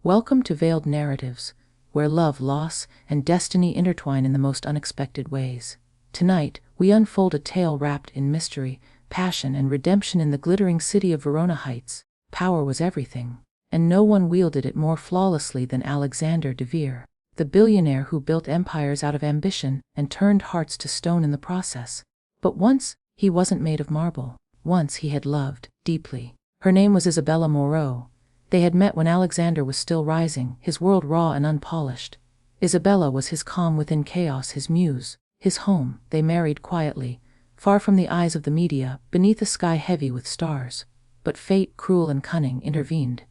Welcome to Veiled Narratives, where love, loss, and destiny intertwine in the most unexpected ways. Tonight, we unfold a tale wrapped in mystery, passion, and redemption in the glittering city of Verona Heights. Power was everything, and no one wielded it more flawlessly than Alexander DeVere, the billionaire who built empires out of ambition and turned hearts to stone in the process. But once, he wasn't made of marble. Once he had loved, deeply. Her name was Isabella Moreau. They had met when Alexander was still rising, his world raw and unpolished. Isabella was his calm within chaos, his muse, his home. They married quietly, far from the eyes of the media, beneath a sky heavy with stars. But fate, cruel and cunning, intervened.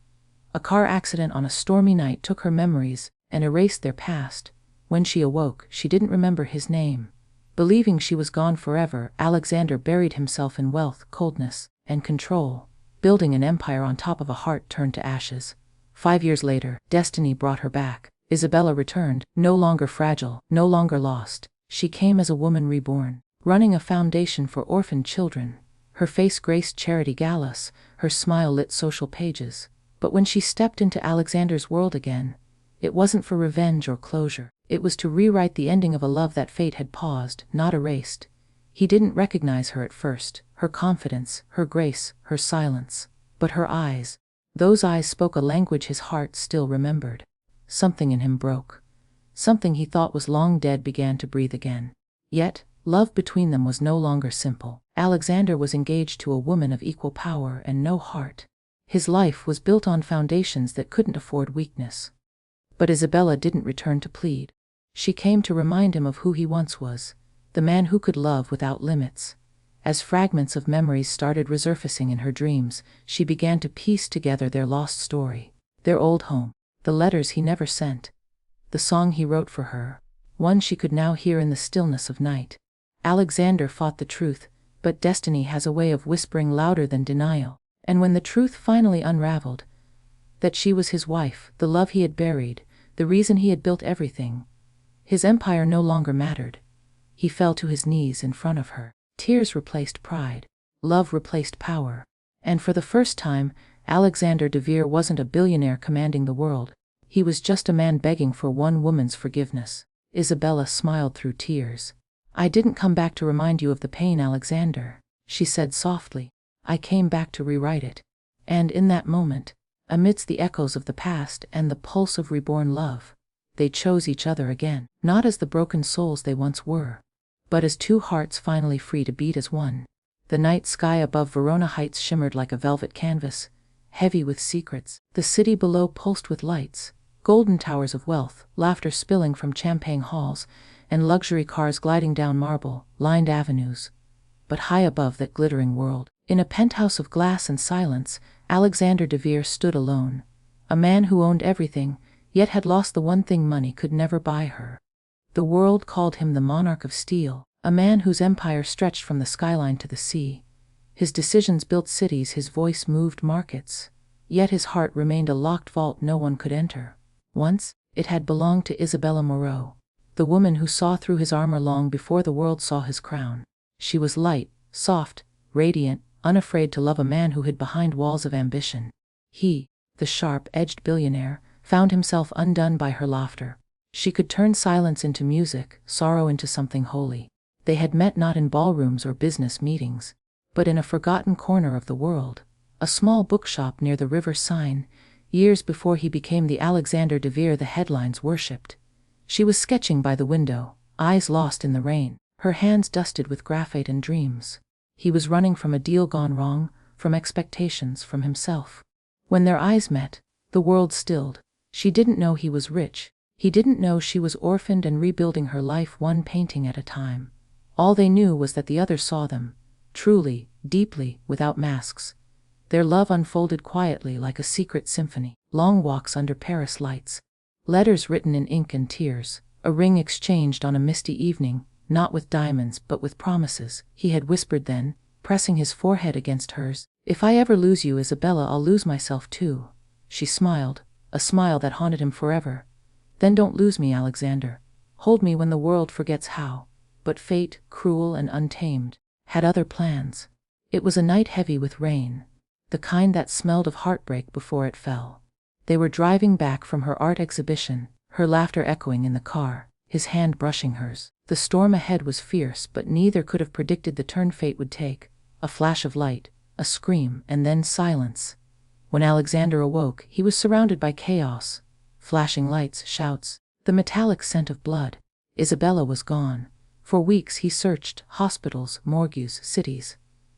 A car accident on a stormy night took her memories and erased their past. When she awoke, she didn't remember his name. Believing she was gone forever, Alexander buried himself in wealth, coldness, and control, building an empire on top of a heart turned to ashes. 5 years later, destiny brought her back. Isabella returned, no longer fragile, no longer lost. She came as a woman reborn, running a foundation for orphaned children. Her face graced charity galas, her smile lit social pages. But when she stepped into Alexander's world again, it wasn't for revenge or closure. It was to rewrite the ending of a love that fate had paused, not erased. He didn't recognize her at first, her confidence, her grace, her silence. But her eyes, those eyes spoke a language his heart still remembered. Something in him broke. Something he thought was long dead began to breathe again. Yet, love between them was no longer simple. Alexander was engaged to a woman of equal power and no heart. His life was built on foundations that couldn't afford weakness. But Isabella didn't return to plead. She came to remind him of who he once was, the man who could love without limits. As fragments of memories started resurfacing in her dreams, she began to piece together their lost story, their old home, the letters he never sent, the song he wrote for her, one she could now hear in the stillness of night. Alexander fought the truth, but destiny has a way of whispering louder than denial. And when the truth finally unraveled, that she was his wife, the love he had buried, the reason he had built everything, his empire no longer mattered. He fell to his knees in front of her. Tears replaced pride. Love replaced power. And for the first time, Alexander DeVere wasn't a billionaire commanding the world. He was just a man begging for one woman's forgiveness. Isabella smiled through tears. "I didn't come back to remind you of the pain, Alexander," she said softly. "I came back to rewrite it." And in that moment, amidst the echoes of the past and the pulse of reborn love, they chose each other again, not as the broken souls they once were, but as two hearts finally free to beat as one. The night sky above Verona Heights shimmered like a velvet canvas, heavy with secrets. The city below pulsed with lights, golden towers of wealth, laughter spilling from champagne halls, and luxury cars gliding down marble-lined avenues. But high above that glittering world, in a penthouse of glass and silence, Alexander DeVere stood alone, a man who owned everything, yet had lost the one thing money could never buy her. The world called him the monarch of steel, a man whose empire stretched from the skyline to the sea. His decisions built cities, his voice moved markets, yet his heart remained a locked vault no one could enter. Once, it had belonged to Isabella Moreau, the woman who saw through his armor long before the world saw his crown. She was light, soft, radiant, unafraid to love a man who hid behind walls of ambition. He, the sharp-edged billionaire, found himself undone by her laughter. She could turn silence into music, sorrow into something holy. They had met not in ballrooms or business meetings, but in a forgotten corner of the world, a small bookshop near the river Seine, years before he became the Alexander DeVere the headlines worshipped. She was sketching by the window, eyes lost in the rain, her hands dusted with graphite and dreams. He was running from a deal gone wrong, from expectations, from himself. When their eyes met, the world stilled. She didn't know he was rich. He didn't know she was orphaned and rebuilding her life one painting at a time. All they knew was that the other saw them, truly, deeply, without masks. Their love unfolded quietly like a secret symphony. Long walks under Paris lights, letters written in ink and tears, a ring exchanged on a misty evening, not with diamonds but with promises. He had whispered then, pressing his forehead against hers, "If I ever lose you, Isabella, I'll lose myself too." She smiled, a smile that haunted him forever. "Then don't lose me, Alexander. Hold me when the world forgets how." But fate, cruel and untamed, had other plans. It was a night heavy with rain, the kind that smelled of heartbreak before it fell. They were driving back from her art exhibition, her laughter echoing in the car, his hand brushing hers. The storm ahead was fierce, but neither could have predicted the turn fate would take. A flash of light, a scream, and then silence. When Alexander awoke, he was surrounded by chaos. Flashing lights, shouts, the metallic scent of blood. Isabella was gone. For weeks he searched hospitals, morgues, cities.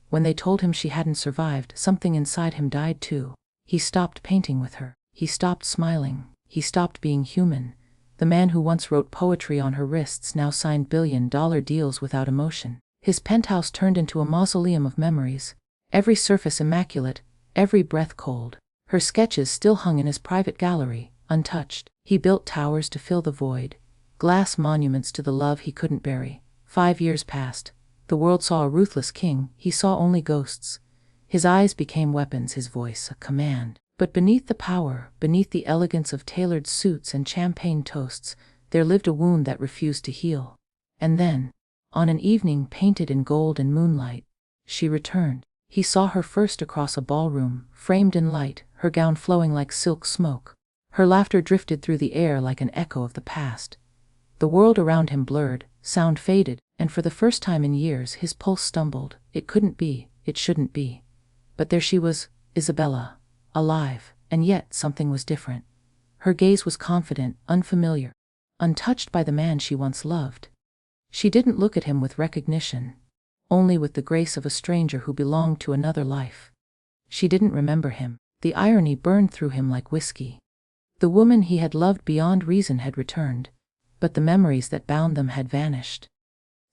When they told him she hadn't survived, something inside him died too. He stopped painting with her. He stopped smiling. He stopped being human. The man who once wrote poetry on her wrists now signed billion-dollar deals without emotion. His penthouse turned into a mausoleum of memories. Every surface immaculate, every breath cold. Her sketches still hung in his private gallery, untouched. He built towers to fill the void, glass monuments to the love he couldn't bury. 5 years passed. The world saw a ruthless king. He saw only ghosts. His eyes became weapons, his voice a command. But beneath the power, beneath the elegance of tailored suits and champagne toasts, there lived a wound that refused to heal. And then, on an evening painted in gold and moonlight, she returned. He saw her first across a ballroom, framed in light, her gown flowing like silk smoke. Her laughter drifted through the air like an echo of the past. The world around him blurred, sound faded, and for the first time in years his pulse stumbled. It couldn't be, it shouldn't be. But there she was, Isabella, alive, and yet something was different. Her gaze was confident, unfamiliar, untouched by the man she once loved. She didn't look at him with recognition, only with the grace of a stranger who belonged to another life. She didn't remember him. The irony burned through him like whiskey. The woman he had loved beyond reason had returned, but the memories that bound them had vanished.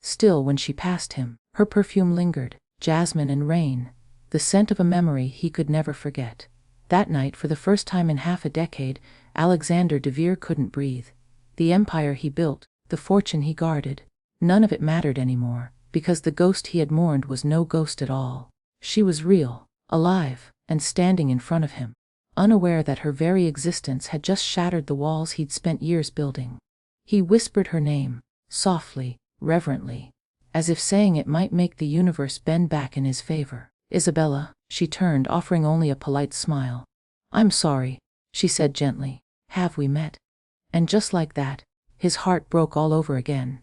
Still, when she passed him, her perfume lingered, jasmine and rain, the scent of a memory he could never forget. That night, for the first time in half a decade, Alexander DeVere couldn't breathe. The empire he built, the fortune he guarded, none of it mattered anymore, because the ghost he had mourned was no ghost at all. She was real, alive, and standing in front of him, unaware that her very existence had just shattered the walls he'd spent years building. He whispered her name, softly, reverently, as if saying it might make the universe bend back in his favor. Isabella, she turned, offering only a polite smile. "I'm sorry," she said gently. "Have we met?" And just like that, his heart broke all over again.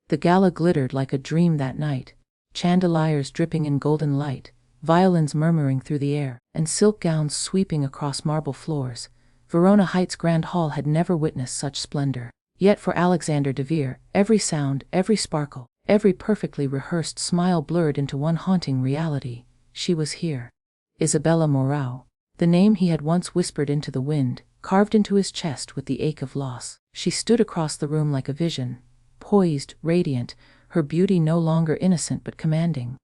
The gala glittered like a dream that night, chandeliers dripping in golden light, violins murmuring through the air, and silk gowns sweeping across marble floors. Verona Heights Grand Hall had never witnessed such splendor. Yet for Alexander DeVere, every sound, every sparkle, every perfectly rehearsed smile blurred into one haunting reality. She was here. Isabella Morao, the name he had once whispered into the wind, carved into his chest with the ache of loss. She stood across the room like a vision, poised, radiant, her beauty no longer innocent but commanding.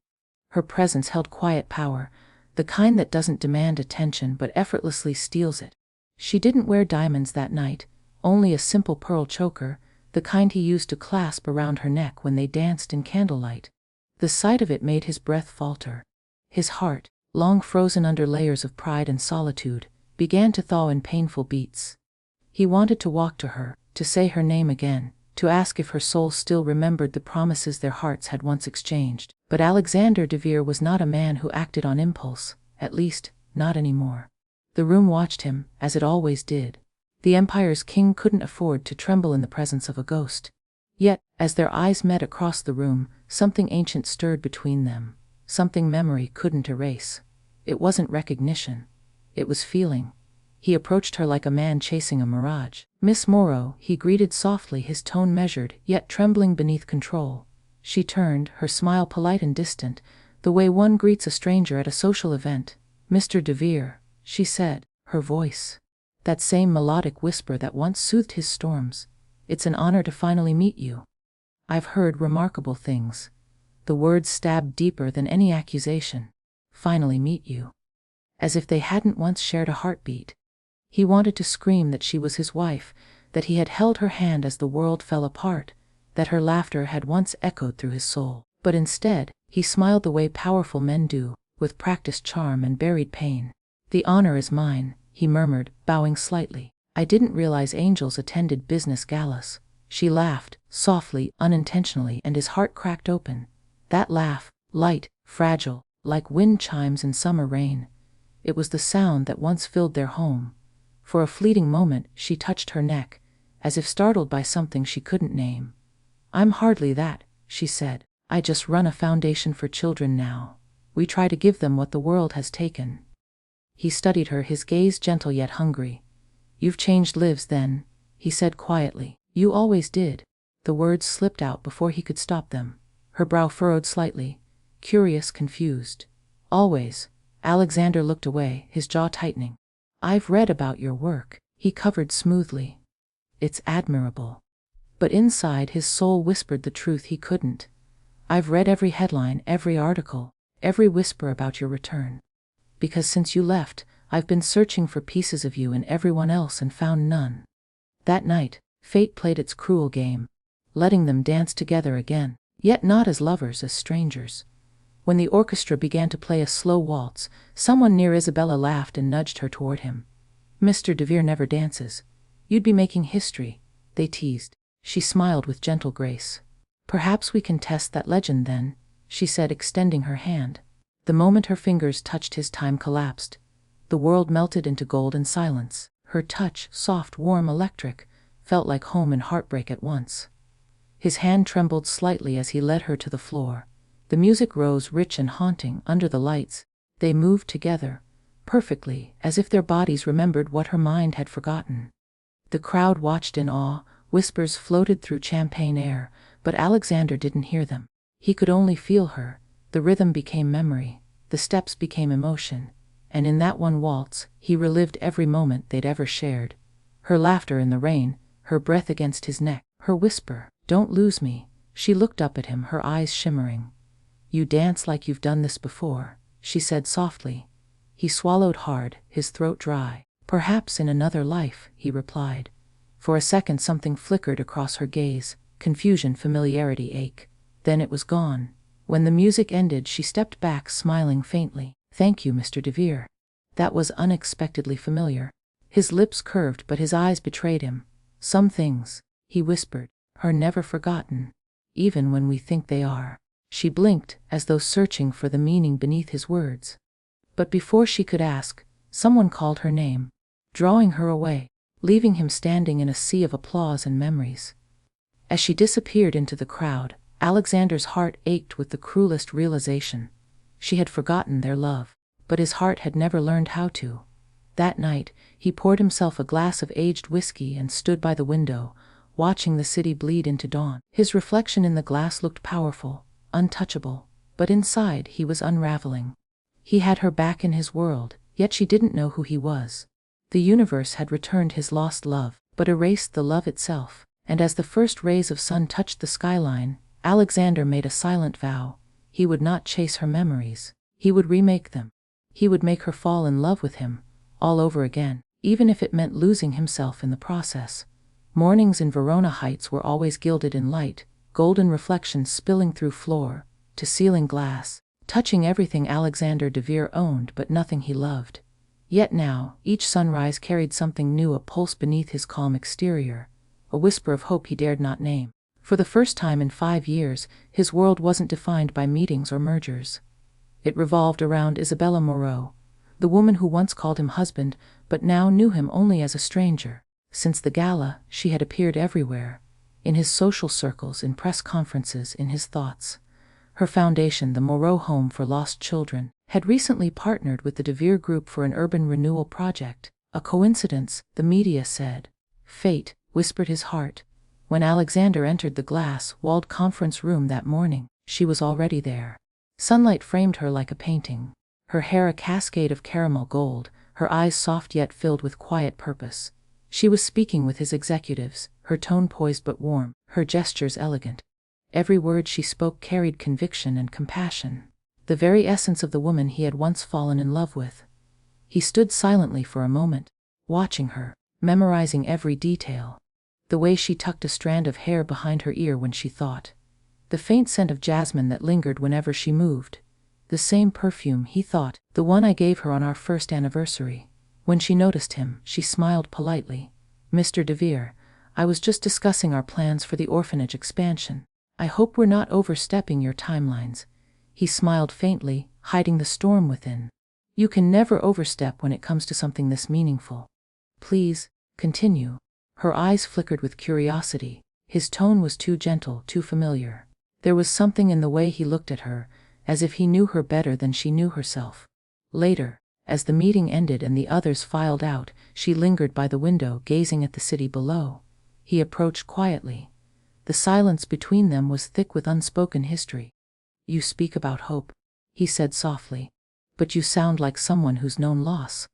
Her presence held quiet power, the kind that doesn't demand attention but effortlessly steals it. She didn't wear diamonds that night, only a simple pearl choker, the kind he used to clasp around her neck when they danced in candlelight. The sight of it made his breath falter. His heart, long frozen under layers of pride and solitude, began to thaw in painful beats. He wanted to walk to her, to say her name again, to ask if her soul still remembered the promises their hearts had once exchanged. But Alexander DeVere was not a man who acted on impulse, at least, not anymore. The room watched him, as it always did. The empire's king couldn't afford to tremble in the presence of a ghost. Yet, as their eyes met across the room, something ancient stirred between them, something memory couldn't erase. It wasn't recognition. It was feeling. He approached her like a man chasing a mirage. "Miss Morrow," he greeted softly, his tone measured, yet trembling beneath control. She turned, her smile polite and distant, the way one greets a stranger at a social event. "Mr. DeVere," she said, her voice, that same melodic whisper that once soothed his storms. "It's an honor to finally meet you. I've heard remarkable things." The words stabbed deeper than any accusation. Finally meet you. As if they hadn't once shared a heartbeat. He wanted to scream that she was his wife, that he had held her hand as the world fell apart, that her laughter had once echoed through his soul. But instead, he smiled the way powerful men do, with practiced charm and buried pain. "The honor is mine," he murmured, bowing slightly. "I didn't realize angels attended business galas." She laughed, softly, unintentionally, and his heart cracked open. That laugh, light, fragile, like wind chimes in summer rain. It was the sound that once filled their home. For a fleeting moment, she touched her neck, as if startled by something she couldn't name. "I'm hardly that," she said. "I just run a foundation for children now. We try to give them what the world has taken." He studied her, his gaze gentle yet hungry. "You've changed lives then," he said quietly. "You always did." The words slipped out before he could stop them. Her brow furrowed slightly, curious, confused. "Always." Alexander looked away, his jaw tightening. "I've read about your work," he covered smoothly. "It's admirable." But inside his soul whispered the truth he couldn't. "I've read every headline, every article, every whisper about your return. Because since you left, I've been searching for pieces of you in everyone else and found none." That night, fate played its cruel game, letting them dance together again, yet not as lovers, as strangers. When the orchestra began to play a slow waltz, someone near Isabella laughed and nudged her toward him. "Mr. DeVere never dances. You'd be making history," they teased. She smiled with gentle grace. "Perhaps we can test that legend then," she said, extending her hand. The moment her fingers touched his, time collapsed. The world melted into gold and silence. Her touch, soft, warm, electric, felt like home and heartbreak at once. His hand trembled slightly as he led her to the floor. The music rose rich and haunting under the lights. They moved together, perfectly, as if their bodies remembered what her mind had forgotten. The crowd watched in awe, whispers floated through champagne air, but Alexander didn't hear them. He could only feel her. The rhythm became memory, the steps became emotion, and in that one waltz, he relived every moment they'd ever shared. Her laughter in the rain, her breath against his neck, her whisper, "Don't lose me." She looked up at him, her eyes shimmering. "You dance like you've done this before," she said softly. He swallowed hard, his throat dry. "Perhaps in another life," he replied. For a second something flickered across her gaze, confusion, familiarity, ache. Then it was gone. When the music ended, she stepped back, smiling faintly. "Thank you, Mr. DeVere." That was unexpectedly familiar. His lips curved, but his eyes betrayed him. "Some things," he whispered, "are never forgotten, even when we think they are." She blinked, as though searching for the meaning beneath his words. But before she could ask, someone called her name, drawing her away, leaving him standing in a sea of applause and memories. As she disappeared into the crowd, Alexander's heart ached with the cruelest realization. She had forgotten their love, but his heart had never learned how to. That night, he poured himself a glass of aged whiskey and stood by the window, watching the city bleed into dawn. His reflection in the glass looked powerful, untouchable, but inside he was unraveling. He had her back in his world, yet she didn't know who he was. The universe had returned his lost love, but erased the love itself, and as the first rays of sun touched the skyline, Alexander made a silent vow. He would not chase her memories. He would remake them. He would make her fall in love with him, all over again, even if it meant losing himself in the process. Mornings in Verona Heights were always gilded in light, golden reflections spilling through floor to ceiling glass, touching everything Alexander DeVere owned but nothing he loved. Yet now, each sunrise carried something new, a pulse beneath his calm exterior, a whisper of hope he dared not name. For the first time in 5 years, his world wasn't defined by meetings or mergers. It revolved around Isabella Moreau, the woman who once called him husband, but now knew him only as a stranger. Since the gala, she had appeared everywhere, in his social circles, in press conferences, in his thoughts. Her foundation, the Moreau Home for Lost Children, had recently partnered with the DeVere Group for an urban renewal project. A coincidence, the media said. Fate, whispered his heart. When Alexander entered the glass-walled conference room that morning, she was already there. Sunlight framed her like a painting, her hair a cascade of caramel gold, her eyes soft yet filled with quiet purpose. She was speaking with his executives, her tone poised but warm, her gestures elegant. Every word she spoke carried conviction and compassion, the very essence of the woman he had once fallen in love with. He stood silently for a moment, watching her, memorizing every detail. The way she tucked a strand of hair behind her ear when she thought. The faint scent of jasmine that lingered whenever she moved. The same perfume, he thought, the one I gave her on our first anniversary. When she noticed him, she smiled politely. "Mr. DeVere, I was just discussing our plans for the orphanage expansion. I hope we're not overstepping your timelines." He smiled faintly, hiding the storm within. "You can never overstep when it comes to something this meaningful." Please, continue. Her eyes flickered with curiosity. His tone was too gentle, too familiar. There was something in the way he looked at her, as if he knew her better than she knew herself. Later, as the meeting ended and the others filed out, she lingered by the window, gazing at the city below. He approached quietly. The silence between them was thick with unspoken history. You speak about hope, he said softly. But you sound like someone who's known loss.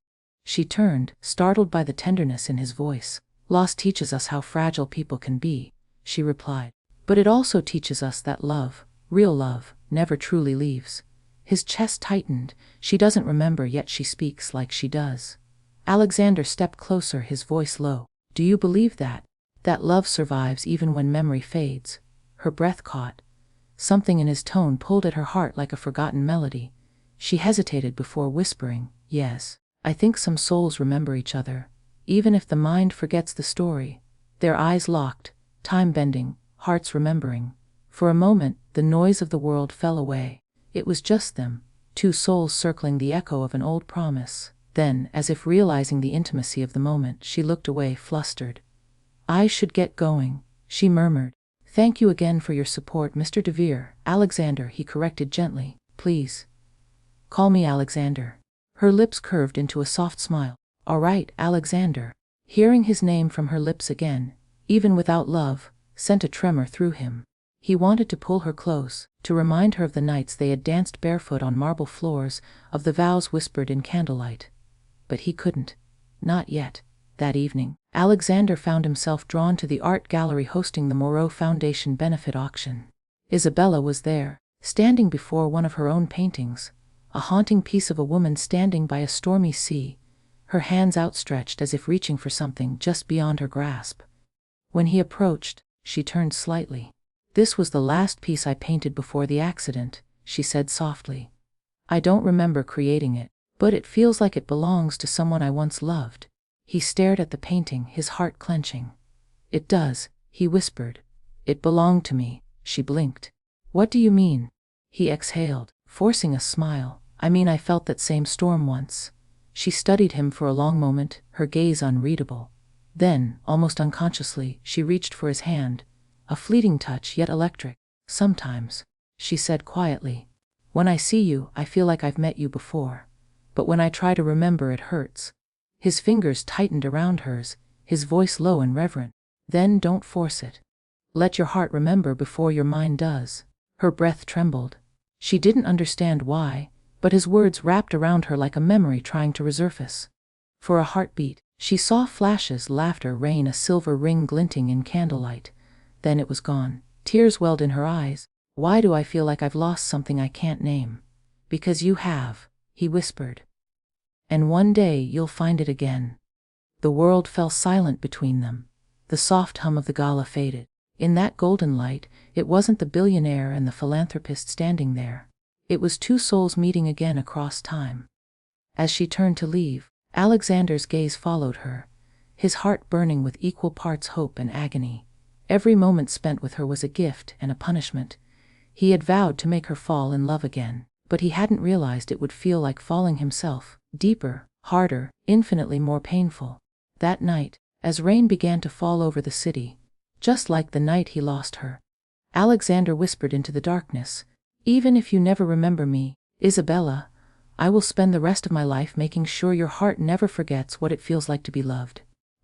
She turned, startled by the tenderness in his voice. Loss teaches us how fragile people can be, she replied. But it also teaches us that love, real love, never truly leaves. His chest tightened. She doesn't remember, yet she speaks like she does. Alexander stepped closer, his voice low. Do you believe that? That love survives even when memory fades? Her breath caught. Something in his tone pulled at her heart like a forgotten melody. She hesitated before whispering, yes, I think some souls remember each other, even if the mind forgets the story. Their eyes locked, time bending, hearts remembering. For a moment, the noise of the world fell away. It was just them, two souls circling the echo of an old promise. Then, as if realizing the intimacy of the moment, she looked away, flustered. I should get going, she murmured. Thank you again for your support, Mr. DeVere. Alexander, he corrected gently. Please. Call me Alexander. Her lips curved into a soft smile. All right, Alexander. Hearing his name from her lips again, even without love, sent a tremor through him. He wanted to pull her close, to remind her of the nights they had danced barefoot on marble floors, of the vows whispered in candlelight. But he couldn't. Not yet. That evening, Alexander found himself drawn to the art gallery hosting the Moreau Foundation benefit auction. Isabella was there, standing before one of her own paintings, a haunting piece of a woman standing by a stormy sea, her hands outstretched as if reaching for something just beyond her grasp. When he approached, she turned slightly. This was the last piece I painted before the accident, she said softly. I don't remember creating it, but it feels like it belongs to someone I once loved. He stared at the painting, his heart clenching. It does, he whispered. It belonged to me, she blinked. What do you mean? He exhaled, forcing a smile. I mean, I felt that same storm once. She studied him for a long moment, her gaze unreadable. Then, almost unconsciously, she reached for his hand, a fleeting touch yet electric. Sometimes, she said quietly, when I see you, I feel like I've met you before. But when I try to remember, it hurts. His fingers tightened around hers, his voice low and reverent. Then don't force it. Let your heart remember before your mind does. Her breath trembled. She didn't understand why, but his words wrapped around her like a memory trying to resurface. For a heartbeat, she saw flashes, laughter, rain, a silver ring glinting in candlelight. Then it was gone. Tears welled in her eyes. Why do I feel like I've lost something I can't name? Because you have, he whispered. And one day you'll find it again. The world fell silent between them. The soft hum of the gala faded. In that golden light, it wasn't the billionaire and the philanthropist standing there. It was two souls meeting again across time. As she turned to leave, Alexander's gaze followed her, his heart burning with equal parts hope and agony. Every moment spent with her was a gift and a punishment. He had vowed to make her fall in love again, but he hadn't realized it would feel like falling himself, deeper, harder, infinitely more painful. That night, as rain began to fall over the city, just like the night he lost her, Alexander whispered into the darkness, even if you never remember me, Isabella, I will spend the rest of my life making sure your heart never forgets what it feels like to be loved.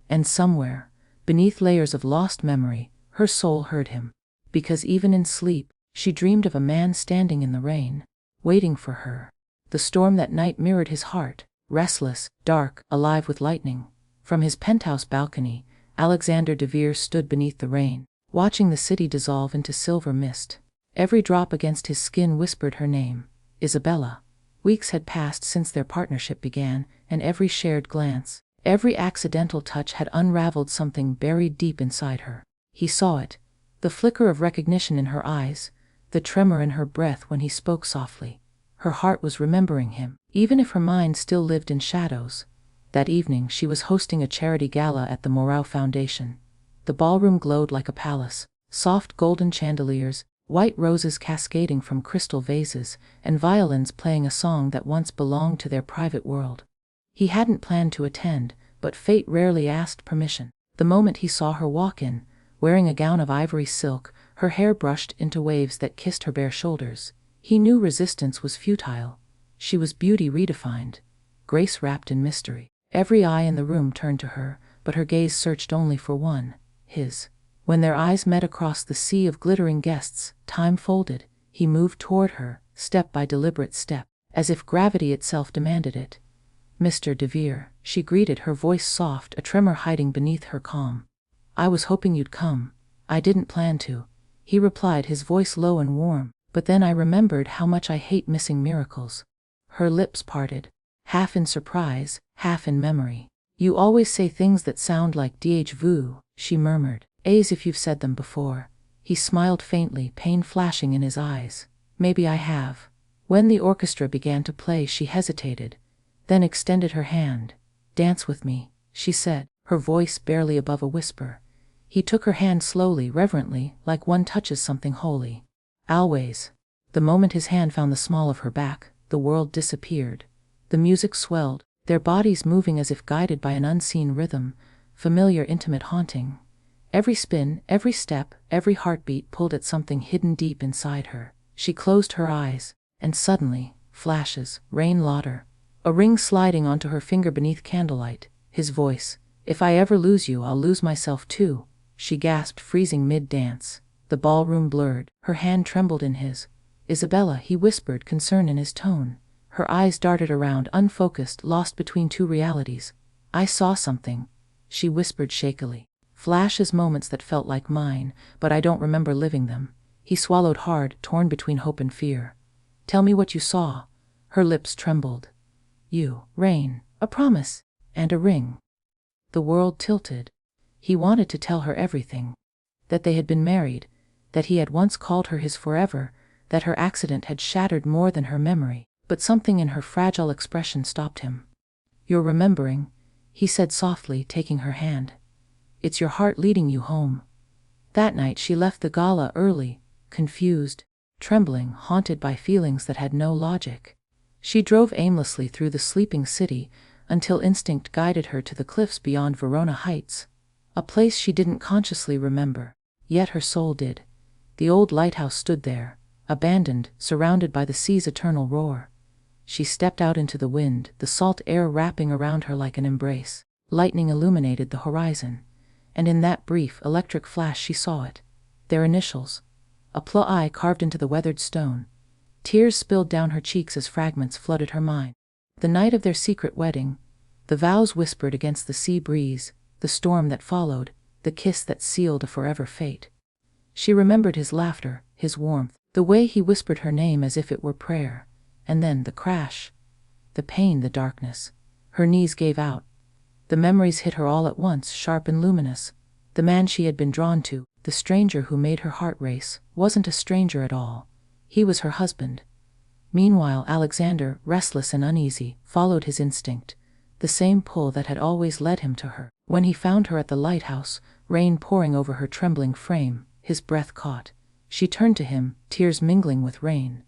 And somewhere, beneath layers of lost memory, her soul heard him. Because even in sleep, she dreamed of a man standing in the rain, waiting for her. The storm that night mirrored his heart, restless, dark, alive with lightning. From his penthouse balcony, Alexander DeVere stood beneath the rain, watching the city dissolve into silver mist. Every drop against his skin whispered her name, Isabella. Weeks had passed since their partnership began, and every shared glance, every accidental touch had unraveled something buried deep inside her. He saw it, the flicker of recognition in her eyes, the tremor in her breath when he spoke softly. Her heart was remembering him, even if her mind still lived in shadows. That evening she was hosting a charity gala at the Moreau Foundation. The ballroom glowed like a palace, soft golden chandeliers, white roses cascading from crystal vases, and violins playing a song that once belonged to their private world. He hadn't planned to attend, but fate rarely asked permission. The moment he saw her walk in, wearing a gown of ivory silk, her hair brushed into waves that kissed her bare shoulders, he knew resistance was futile. She was beauty redefined, grace wrapped in mystery. Every eye in the room turned to her, but her gaze searched only for one, his. When their eyes met across the sea of glittering guests, time folded. He moved toward her, step by deliberate step, as if gravity itself demanded it. "Mr. DeVere," she greeted, her voice soft, a tremor hiding beneath her calm. "I was hoping you'd come. I didn't plan to," he replied, his voice low and warm. "But then I remembered how much I hate missing miracles." Her lips parted, half in surprise, half in memory. "You always say things that sound like déjà vu," she murmured. "As if you've said them before." He smiled faintly, pain flashing in his eyes. "Maybe I have." When the orchestra began to play, she hesitated, then extended her hand. "Dance with me," she said, her voice barely above a whisper. He took her hand slowly, reverently, like one touches something holy. "Always." The moment his hand found the small of her back, the world disappeared. The music swelled, their bodies moving as if guided by an unseen rhythm, familiar, intimate, haunting. Every spin, every step, every heartbeat pulled at something hidden deep inside her. She closed her eyes, and suddenly, flashes, rain lauder, a ring sliding onto her finger beneath candlelight, his voice. "If I ever lose you, I'll lose myself too," she gasped, freezing mid-dance. The ballroom blurred, her hand trembled in his. "Isabella," he whispered, concern in his tone. Her eyes darted around, unfocused, lost between two realities. "I saw something," she whispered shakily. "Flashes, moments that felt like mine, but I don't remember living them." He swallowed hard, torn between hope and fear. "Tell me what you saw." Her lips trembled. "You, rain, a promise, and a ring." The world tilted. He wanted to tell her everything. That they had been married, that he had once called her his forever, that her accident had shattered more than her memory, but something in her fragile expression stopped him. "You're remembering," he said softly, taking her hand. "It's your heart leading you home." That night she left the gala early, confused, trembling, haunted by feelings that had no logic. She drove aimlessly through the sleeping city until instinct guided her to the cliffs beyond Verona Heights, a place she didn't consciously remember, yet her soul did. The old lighthouse stood there, abandoned, surrounded by the sea's eternal roar. She stepped out into the wind, the salt air wrapping around her like an embrace. Lightning illuminated the horizon, and in that brief, electric flash she saw it. Their initials. A ploy carved into the weathered stone. Tears spilled down her cheeks as fragments flooded her mind. The night of their secret wedding, the vows whispered against the sea breeze, the storm that followed, the kiss that sealed a forever fate. She remembered his laughter, his warmth, the way he whispered her name as if it were prayer. And then the crash. The pain, the darkness. Her knees gave out. The memories hit her all at once, sharp and luminous. The man she had been drawn to, the stranger who made her heart race, wasn't a stranger at all. He was her husband. Meanwhile, Alexander, restless and uneasy, followed his instinct, the same pull that had always led him to her. When he found her at the lighthouse, rain pouring over her trembling frame, his breath caught. She turned to him, tears mingling with rain.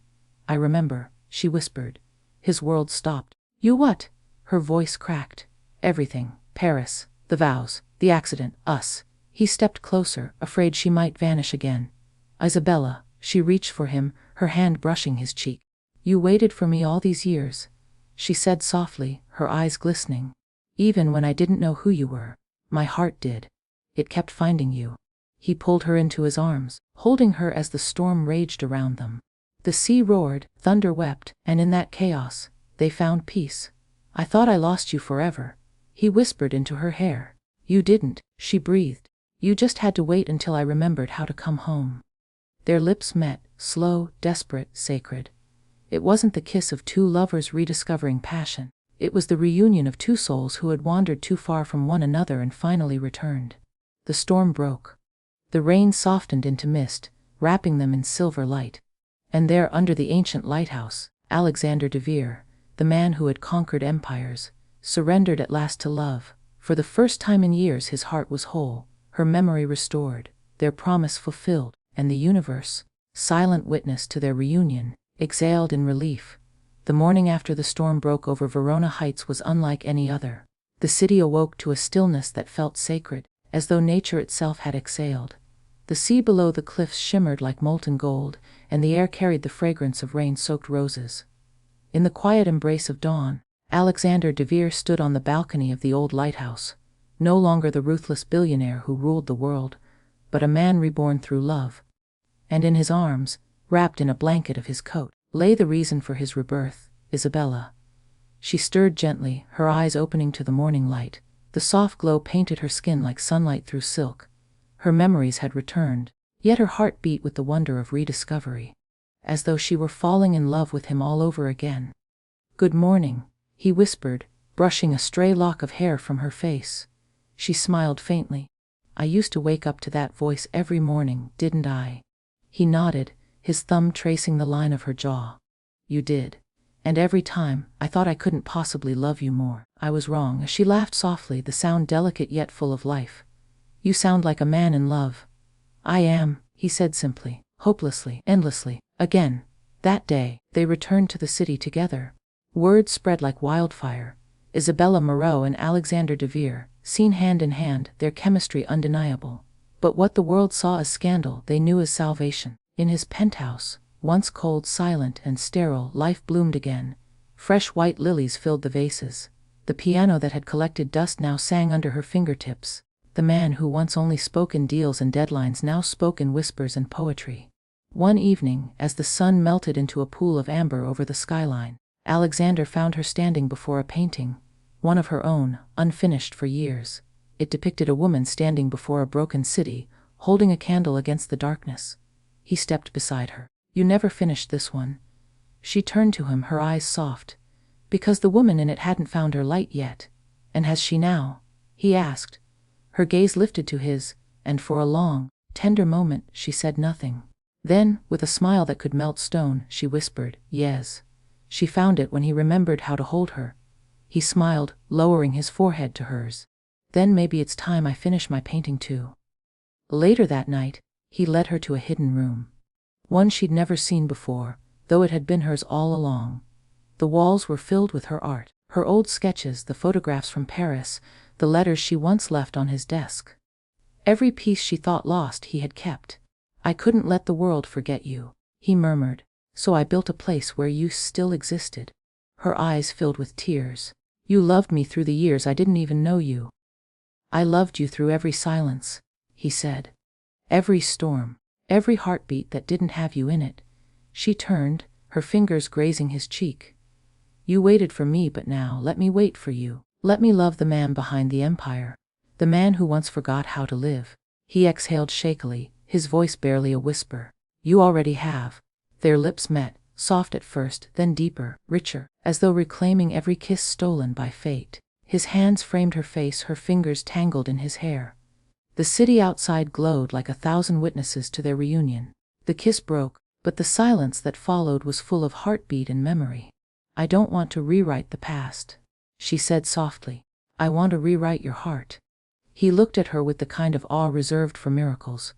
"I remember," she whispered. His world stopped. "You what?" Her voice cracked. "Everything. Paris, the vows, the accident, us." He stepped closer, afraid she might vanish again. "Isabella," she reached for him, her hand brushing his cheek. "You waited for me all these years," she said softly, her eyes glistening. "Even when I didn't know who you were. My heart did. It kept finding you." He pulled her into his arms, holding her as the storm raged around them. The sea roared, thunder wept, and in that chaos, they found peace. "I thought I lost you forever," he whispered into her hair. "You didn't," she breathed. "You just had to wait until I remembered how to come home." Their lips met, slow, desperate, sacred. It wasn't the kiss of two lovers rediscovering passion. It was the reunion of two souls who had wandered too far from one another and finally returned. The storm broke. The rain softened into mist, wrapping them in silver light. And there, under the ancient lighthouse, Alexander DeVere, the man who had conquered empires, surrendered at last to love. For the first time in years his heart was whole, her memory restored, their promise fulfilled, and the universe, silent witness to their reunion, exhaled in relief. The morning after the storm broke over Verona Heights was unlike any other. The city awoke to a stillness that felt sacred, as though nature itself had exhaled. The sea below the cliffs shimmered like molten gold, and the air carried the fragrance of rain-soaked roses. In the quiet embrace of dawn, Alexander DeVere stood on the balcony of the old lighthouse, no longer the ruthless billionaire who ruled the world, but a man reborn through love. And in his arms, wrapped in a blanket of his coat, lay the reason for his rebirth, Isabella. She stirred gently, her eyes opening to the morning light. The soft glow painted her skin like sunlight through silk. Her memories had returned, yet her heart beat with the wonder of rediscovery, as though she were falling in love with him all over again. "Good morning," he whispered, brushing a stray lock of hair from her face. She smiled faintly. "I used to wake up to that voice every morning, didn't I?" He nodded, his thumb tracing the line of her jaw. "You did. And every time, I thought I couldn't possibly love you more. I was wrong." She laughed softly, the sound delicate yet full of life. "You sound like a man in love." "I am," he said simply, hopelessly, endlessly. Again, that day, they returned to the city together. Word spread like wildfire. Isabella Moreau and Alexander DeVere, seen hand in hand, their chemistry undeniable. But what the world saw as scandal, they knew as salvation. In his penthouse, once cold, silent, and sterile, life bloomed again. Fresh white lilies filled the vases. The piano that had collected dust now sang under her fingertips. The man who once only spoke in deals and deadlines now spoke in whispers and poetry. One evening, as the sun melted into a pool of amber over the skyline, Alexander found her standing before a painting, one of her own, unfinished for years. It depicted a woman standing before a broken city, holding a candle against the darkness. He stepped beside her. "You never finished this one." She turned to him, her eyes soft. "Because the woman in it hadn't found her light yet." "And has she now?" he asked. Her gaze lifted to his, and for a long, tender moment she said nothing. Then, with a smile that could melt stone, she whispered, "Yes." She found it when he remembered how to hold her. He smiled, lowering his forehead to hers. "Then maybe it's time I finish my painting too." Later that night, he led her to a hidden room. One she'd never seen before, though it had been hers all along. The walls were filled with her art, her old sketches, the photographs from Paris, the letters she once left on his desk. Every piece she thought lost he had kept. "I couldn't let the world forget you," he murmured, "so I built a place where you still existed." Her eyes filled with tears. "You loved me through the years I didn't even know you." "I loved you through every silence," he said. "Every storm, every heartbeat that didn't have you in it." She turned, her fingers grazing his cheek. "You waited for me, but now let me wait for you. Let me love the man behind the empire. The man who once forgot how to live." He exhaled shakily, his voice barely a whisper. "You already have." Their lips met, soft at first, then deeper, richer, as though reclaiming every kiss stolen by fate. His hands framed her face, her fingers tangled in his hair. The city outside glowed like 1,000 witnesses to their reunion. The kiss broke, but the silence that followed was full of heartbeat and memory. "I don't want to rewrite the past," she said softly. "I want to rewrite your heart." He looked at her with the kind of awe reserved for miracles.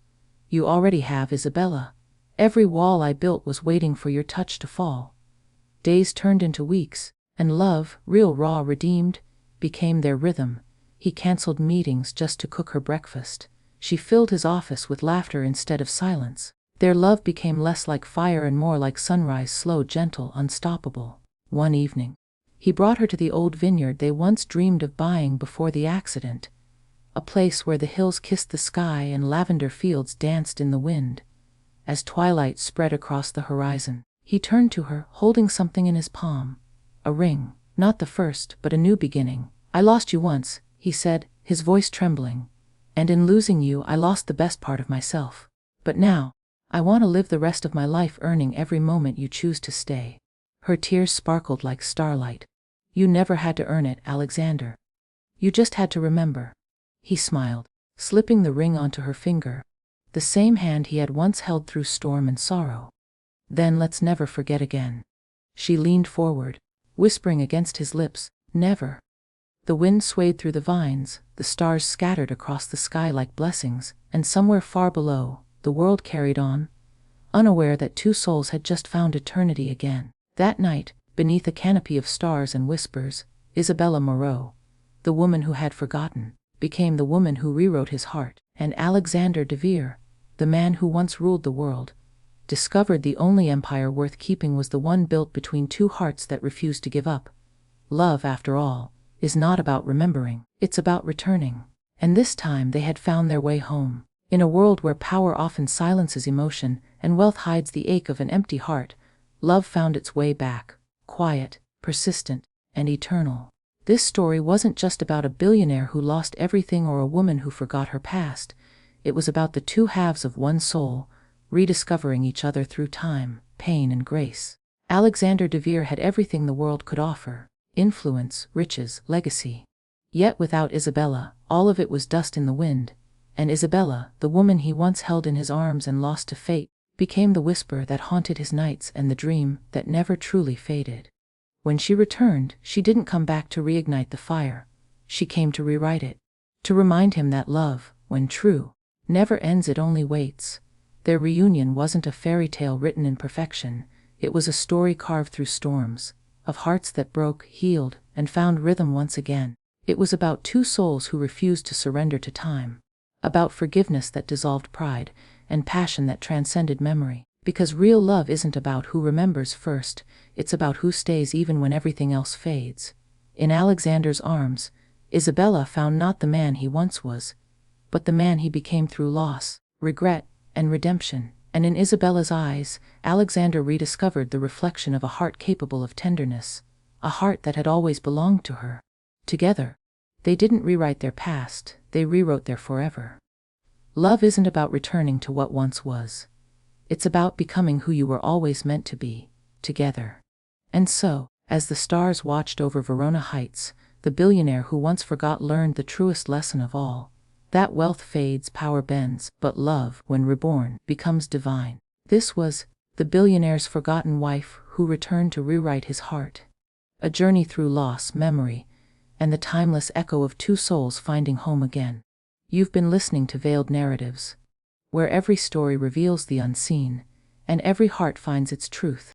"You already have, Isabella. Every wall I built was waiting for your touch to fall." Days turned into weeks, and love, real, raw, redeemed, became their rhythm. He canceled meetings just to cook her breakfast. She filled his office with laughter instead of silence. Their love became less like fire and more like sunrise, slow, gentle, unstoppable. One evening, he brought her to the old vineyard they once dreamed of buying before the accident. A place where the hills kissed the sky and lavender fields danced in the wind. As twilight spread across the horizon, he turned to her, holding something in his palm. A ring, not the first, but a new beginning. "I lost you once," he said, his voice trembling. "And in losing you, I lost the best part of myself. But now, I want to live the rest of my life earning every moment you choose to stay." Her tears sparkled like starlight. "You never had to earn it, Alexander. You just had to remember." He smiled, slipping the ring onto her finger, the same hand he had once held through storm and sorrow. "Then let's never forget again." She leaned forward, whispering against his lips, "Never." The wind swayed through the vines, the stars scattered across the sky like blessings, and somewhere far below, the world carried on, unaware that two souls had just found eternity again. That night, beneath a canopy of stars and whispers, Isabella Moreau, the woman who had forgotten, became the woman who rewrote his heart. And Alexander DeVere, the man who once ruled the world, discovered the only empire worth keeping was the one built between two hearts that refused to give up. Love, after all, is not about remembering, it's about returning. And this time they had found their way home. In a world where power often silences emotion and wealth hides the ache of an empty heart, love found its way back, quiet, persistent, and eternal. This story wasn't just about a billionaire who lost everything or a woman who forgot her past. It was about the two halves of one soul, rediscovering each other through time, pain, and grace. Alexander DeVere had everything the world could offer: influence, riches, legacy. Yet without Isabella, all of it was dust in the wind. And Isabella, the woman he once held in his arms and lost to fate, became the whisper that haunted his nights and the dream that never truly faded. When she returned, she didn't come back to reignite the fire. She came to rewrite it. To remind him that love, when true, never ends, it only waits. Their reunion wasn't a fairy tale written in perfection. It was a story carved through storms, of hearts that broke, healed, and found rhythm once again. It was about two souls who refused to surrender to time. About forgiveness that dissolved pride, and passion that transcended memory. Because real love isn't about who remembers first, it's about who stays even when everything else fades. In Alexander's arms, Isabella found not the man he once was, but the man he became through loss, regret, and redemption. And in Isabella's eyes, Alexander rediscovered the reflection of a heart capable of tenderness, a heart that had always belonged to her. Together, they didn't rewrite their past, they rewrote their forever. Love isn't about returning to what once was. It's about becoming who you were always meant to be, together. And so, as the stars watched over Verona Heights, the billionaire who once forgot learned the truest lesson of all: that wealth fades, power bends, but love, when reborn, becomes divine. This was the billionaire's forgotten wife who returned to rewrite his heart. A journey through loss, memory, and the timeless echo of two souls finding home again. You've been listening to Veiled Narratives, where every story reveals the unseen, and every heart finds its truth.